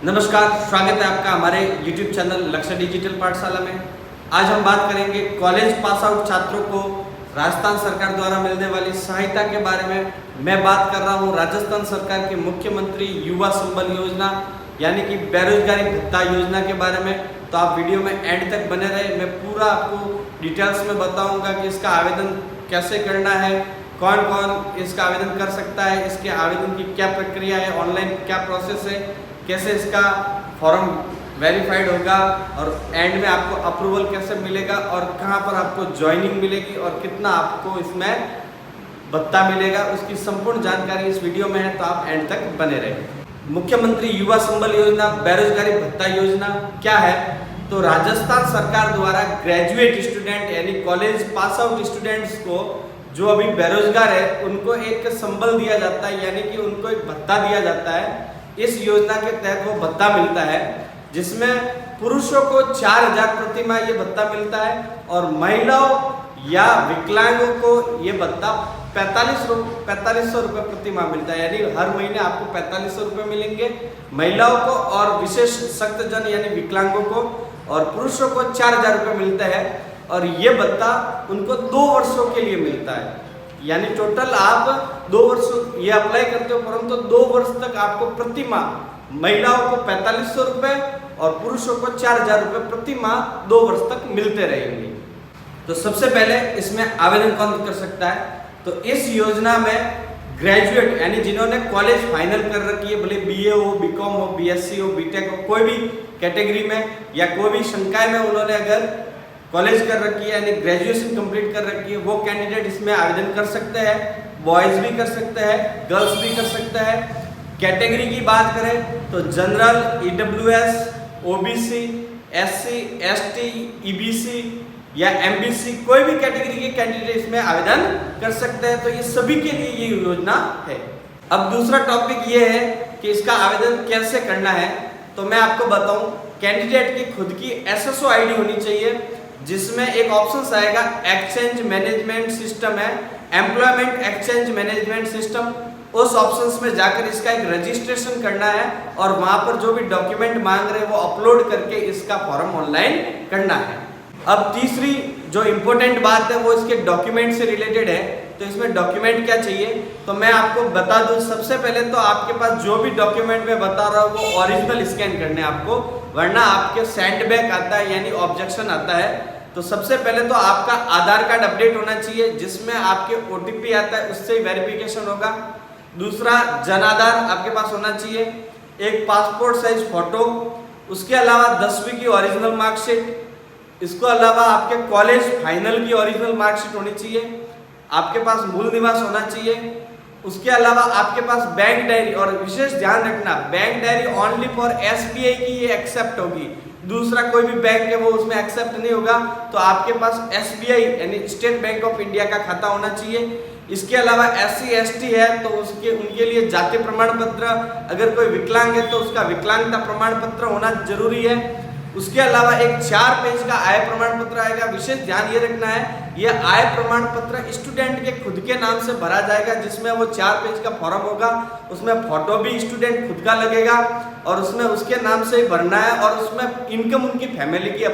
नमस्कार, स्वागत है आपका हमारे YouTube चैनल लक्ष्य डिजिटल पाठशाला में। आज हम बात करेंगे कॉलेज पास आउट छात्रों को राजस्थान सरकार द्वारा मिलने वाली सहायता के बारे में। मैं बात कर रहा हूं राजस्थान सरकार के मुख्यमंत्री युवा संबल योजना यानी कि बेरोजगारी भत्ता योजना के बारे में। तो आप वीडियो में एंड तक बने रहे। मैं पूरा आपको डिटेल्स में बताऊँगा कि इसका आवेदन कैसे करना है, कौन कौन इसका आवेदन कर सकता है, इसके आवेदन की क्या प्रक्रिया है, ऑनलाइन क्या प्रोसेस है, कैसे इसका फॉर्म वेरीफाइड होगा और एंड में आपको अप्रूवल कैसे मिलेगा और कहां पर आपको ज्वाइनिंग मिलेगी और कितना आपको इसमें भत्ता मिलेगा, उसकी संपूर्ण जानकारी इस वीडियो में है। तो आप एंड तक बने रहें। मुख्यमंत्री युवा संबल योजना बेरोजगारी भत्ता योजना क्या है? तो राजस्थान सरकार द्वारा ग्रेजुएट स्टूडेंट यानी कॉलेज पास आउट स्टूडेंट्स को जो अभी बेरोजगार है उनको एक संबल दिया जाता है, यानी कि उनको एक भत्ता दिया जाता है। इस योजना के तहत वो भत्ता मिलता है जिसमें पुरुषों को 4,000 प्रति माह ये भत्ता मिलता है और महिलाओं या विकलांगों को ये भत्ता 4500 रुपये प्रति माह मिलता है। यानी हर महीने आपको 4500 रुपये मिलेंगे महिलाओं को और विशेष सख्तजन यानी विकलांगों को, और पुरुषों को 4,000 रुपये मिलता है। और ये भत्ता उनको 2 वर्षों के लिए मिलता है, यानी टोटल आप 2 वर्ष ये अप्लाई करते हो, परंतु 2 वर्ष तक आपको प्रति माह महिलाओं को 4500 रुपये और पुरुषों को 4,000 रुपये प्रति माह 2 वर्ष तक मिलते रहेंगे। तो सबसे पहले इसमें आवेदन कौन कर सकता है? तो इस योजना में ग्रेजुएट यानी जिन्होंने कॉलेज फाइनल कर रखी है, भले BA हो, BCom हो, BSc हो, BTech हो, कोई भी कैटेगरी में या कोई भी संकाय में उन्होंने अगर कॉलेज कर रखी है यानी ग्रेजुएशन कंप्लीट कर रखी है, वो कैंडिडेट इसमें आवेदन कर सकते हैं। बॉयज़ भी कर सकते हैं, गर्ल्स भी कर सकते हैं। कैटेगरी की बात करें तो general, EWS, OBC, SC, ST, EBC या MBC कोई भी कैटेगरी के कैंडिडेट इसमें आवेदन कर सकते हैं। तो ये सभी के लिए ये योजना है। अब दूसरा टॉपिक ये है कि इसका आवेदन कैसे करना है। तो मैं आपको बताऊं, कैंडिडेट की खुद की SSO ID होनी चाहिए, जिसमें एक ऑप्शन आएगा एक्सचेंज मैनेजमेंट सिस्टम है, एम्प्लॉयमेंट एक्सचेंज मैनेजमेंट सिस्टम। उस ऑप्शंस में जाकर इसका एक रजिस्ट्रेशन करना है और वहां पर जो भी डॉक्यूमेंट मांग रहे हैं वो अपलोड करके इसका फॉर्म ऑनलाइन करना है। अब तीसरी जो इम्पोर्टेंट बात है वो इसके डॉक्यूमेंट से रिलेटेड है। तो इसमें डॉक्यूमेंट क्या चाहिए तो मैं आपको बता दूं। सबसे पहले तो आपके पास जो भी डॉक्यूमेंट मैं बता रहा हूँ वो ओरिजिनल स्कैन करने आपको, वरना आपके सेंड बैक आता है यानी ऑब्जेक्शन आता है। तो सबसे पहले तो आपका आधार कार्ड अपडेट होना चाहिए, जिसमें आपके OTP आता है, उससे ही वेरिफिकेशन होगा। दूसरा जन आधार आपके पास होना चाहिए, एक पासपोर्ट साइज फोटो, उसके अलावा 10वीं की ओरिजिनल मार्कशीट, इसको अलावा आपके कॉलेज फाइनल की ओरिजिनल मार्कशीट होनी चाहिए, आपके पास मूल निवास होना चाहिए। उसके अलावा आपके पास बैंक डायरी, और विशेष ध्यान रखना bank diary only for SBI की ये एक्सेप्ट होगी, दूसरा कोई भी बैंक है वो उसमें एक्सेप्ट नहीं होगा। तो आपके पास SBI यानी स्टेट बैंक ऑफ इंडिया का खाता होना चाहिए। इसके अलावा SC ST है तो उनके लिए जाति प्रमाण पत्र, अगर कोई विकलांग है तो उसका विकलांगता प्रमाण पत्र होना जरूरी है। उसके अलावा एक 4 पेज का आय प्रमाण पत्र आएगा। विशेष ध्यान ये रखना है, ये आय प्रमाण पत्र स्टूडेंट के खुद के नाम से भरा जाएगा, जिसमें वो 4 पेज का फॉर्म होगा। उसमें फोटो भी स्टूडेंट खुद का लगेगा और उसमें उसके नाम से ही भरना है, और उसमें इनकम उनकी फैमिली की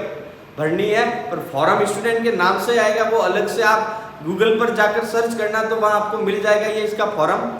भरनी है, पर फॉर्म स्टूडेंट के नाम से आएगा। वो अलग से आप गूगल पर जाकर सर्च करना तो वहाँ आपको मिल जाएगा ये इसका फॉर्म।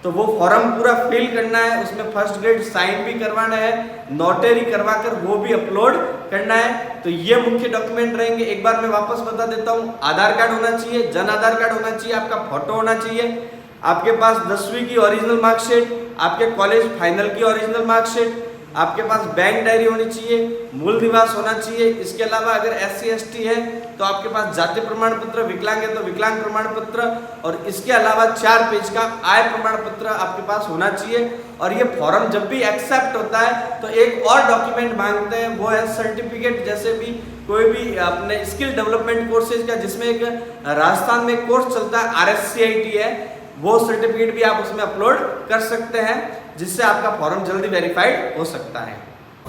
तो वो फॉर्म पूरा फिल करना है, उसमें फर्स्ट ग्रेड साइन भी करवाना है, नोटरी करवाकर वो भी अपलोड करना है। तो ये मुख्य डॉक्यूमेंट रहेंगे। एक बार मैं वापस बता देता हूँ, आधार कार्ड होना चाहिए, जन आधार कार्ड होना चाहिए, आपका फोटो होना चाहिए, आपके पास 10वीं की ओरिजिनल मार्कशीट, आपके कॉलेज फाइनल की ओरिजिनल मार्कशीट, आपके पास बैंक डायरी होनी चाहिए, मूल निवास होना चाहिए। इसके अलावा अगर SC ST है तो आपके पास जाति प्रमाण पत्र, विकलांग है तो विकलांग प्रमाण पत्र, और इसके अलावा 4 पेज का आय प्रमाण पत्र आपके पास होना चाहिए। और ये फॉर्म जब भी एक्सेप्ट होता है तो एक और डॉक्यूमेंट मांगते हैं, वो है सर्टिफिकेट। जैसे भी कोई भी अपने स्किल डेवलपमेंट कोर्सेज का, जिसमें एक राजस्थान में कोर्स चलता है RSCIT है, वो सर्टिफिकेट भी आप उसमें अपलोड कर सकते हैं, जिससे आपका फॉर्म जल्दी वेरीफाइड हो सकता है।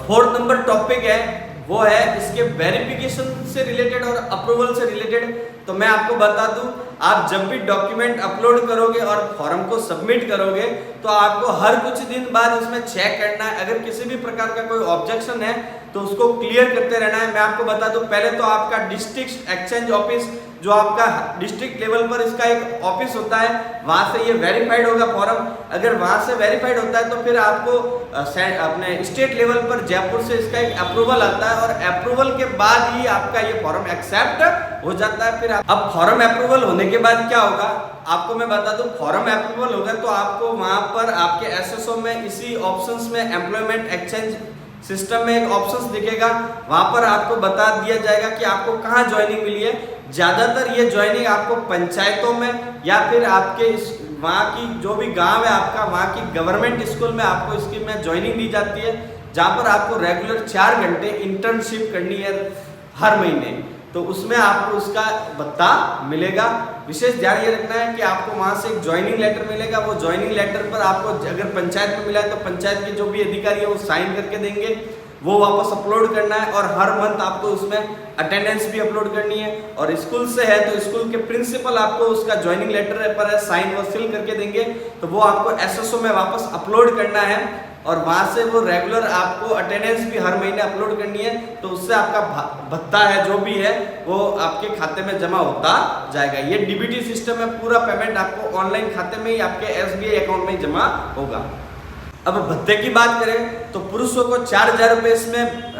4th नंबर टॉपिक है वो है इसके वेरिफिकेशन से रिलेटेड और अप्रूवल से रिलेटेड। तो मैं आपको बता दूं, आप जब भी डॉक्यूमेंट अपलोड करोगे और फॉर्म को सबमिट करोगे तो आपको हर कुछ दिन बाद उसमें चेक करना है। अगर किसी भी प्रकार का कोई ऑब्जेक्शन है तो उसको क्लियर करते रहना है। मैं आपको बता दूं, पहले तो आपका डिस्ट्रिक्ट एक्सचेंज ऑफिस, जो आपका डिस्ट्रिक्ट लेवल पर इसका एक ऑफिस होता है, वहां से ये वेरीफाइड होगा फॉर्म। अगर वहां से वेरीफाइड होता है तो फिर आपको अपने स्टेट लेवल पर जयपुर से इसका एक अप्रूवल आता है और अप्रूवल के बाद ही आपका ये फॉर्म एक्सेप्ट हो जाता है। फिर अब फॉर्म अप्रूवल होने के बाद क्या होगा, आपको मैं बता दूं, फॉर्म अप्रूवल होगा तो आपको वहां पर आपके एसएसओ में इसी ऑप्शंस में एम्प्लॉयमेंट एक्सचेंज सिस्टम में एक ऑप्शंस दिखेगा, वहां पर आपको बता दिया जाएगा कि आपको कहाँ ज्वाइनिंग मिली है। ज्यादातर ये ज्वाइनिंग आपको पंचायतों में या फिर आपके वहाँ की जो भी गांव है आपका, वहाँ की गवर्नमेंट स्कूल में आपको इसकी में ज्वाइनिंग दी जाती है, जहाँ पर आपको रेगुलर 4 घंटे इंटर्नशिप करनी है हर महीने। तो उसमें आपको उसका भत्ता मिलेगा। विशेष ध्यान ये रखना है कि आपको वहां से एक ज्वाइनिंग लेटर मिलेगा। वो ज्वाइनिंग लेटर पर आपको अगर पंचायत में मिला है तो पंचायत के जो भी अधिकारी है वो साइन करके देंगे, वो वापस अपलोड करना है और हर मंथ आपको उसमें अटेंडेंस भी अपलोड करनी है। और स्कूल से है तो स्कूल के प्रिंसिपल आपको उसका ज्वाइनिंग लेटर पर साइन व सील करके देंगे, तो वो आपको एसएसओ में वापस अपलोड करना है और वहां से वो रेगुलर आपको अटेंडेंस भी हर महीने अपलोड करनी है। तो उससे आपका भत्ता है जो भी है वो आपके खाते में जमा होता जाएगा। ये डीबीटी सिस्टम में पूरा पेमेंट आपको ऑनलाइन खाते में ही आपके एसबीआई अकाउंट में जमा होगा। अब भत्ते की बात करें तो पुरुषों को 4,000 रुपये इसमें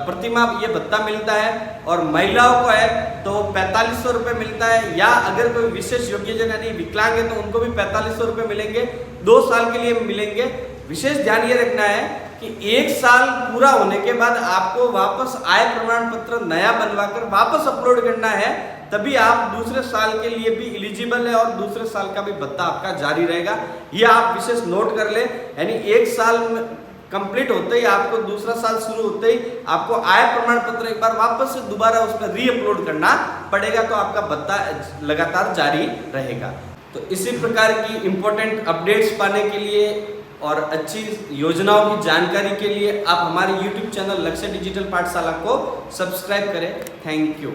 प्रतिमाह ये भत्ता मिलता है और महिलाओं को है तो 4500 रुपये मिलता है, या अगर कोई विशेष योग्यजन यानी विकलांग है तो उनको भी 4500 रुपये मिलेंगे, 2 साल के लिए मिलेंगे। विशेष ध्यान ये रखना है कि 1 साल पूरा होने के बाद आपको वापस आय प्रमाण पत्र नया बनवाकर वापस अपलोड करना है, तभी आप दूसरे साल के लिए भी एलिजिबल है और दूसरे साल का भी भत्ता आपका जारी रहेगा। ये आप विशेष नोट कर ले, यानी 1 साल कंप्लीट होते ही आपको दूसरा साल शुरू होते ही आपको आय प्रमाण पत्र एक बार वापस से दोबारा उसमें री अपलोड करना पड़ेगा, तो आपका भत्ता लगातार जारी रहेगा। तो इसी प्रकार की इंपॉर्टेंट अपडेट्स पाने के लिए और अच्छी योजनाओं की जानकारी के लिए आप हमारे YouTube चैनल लक्ष्य डिजिटल पाठशाला को सब्सक्राइब करें। Thank you.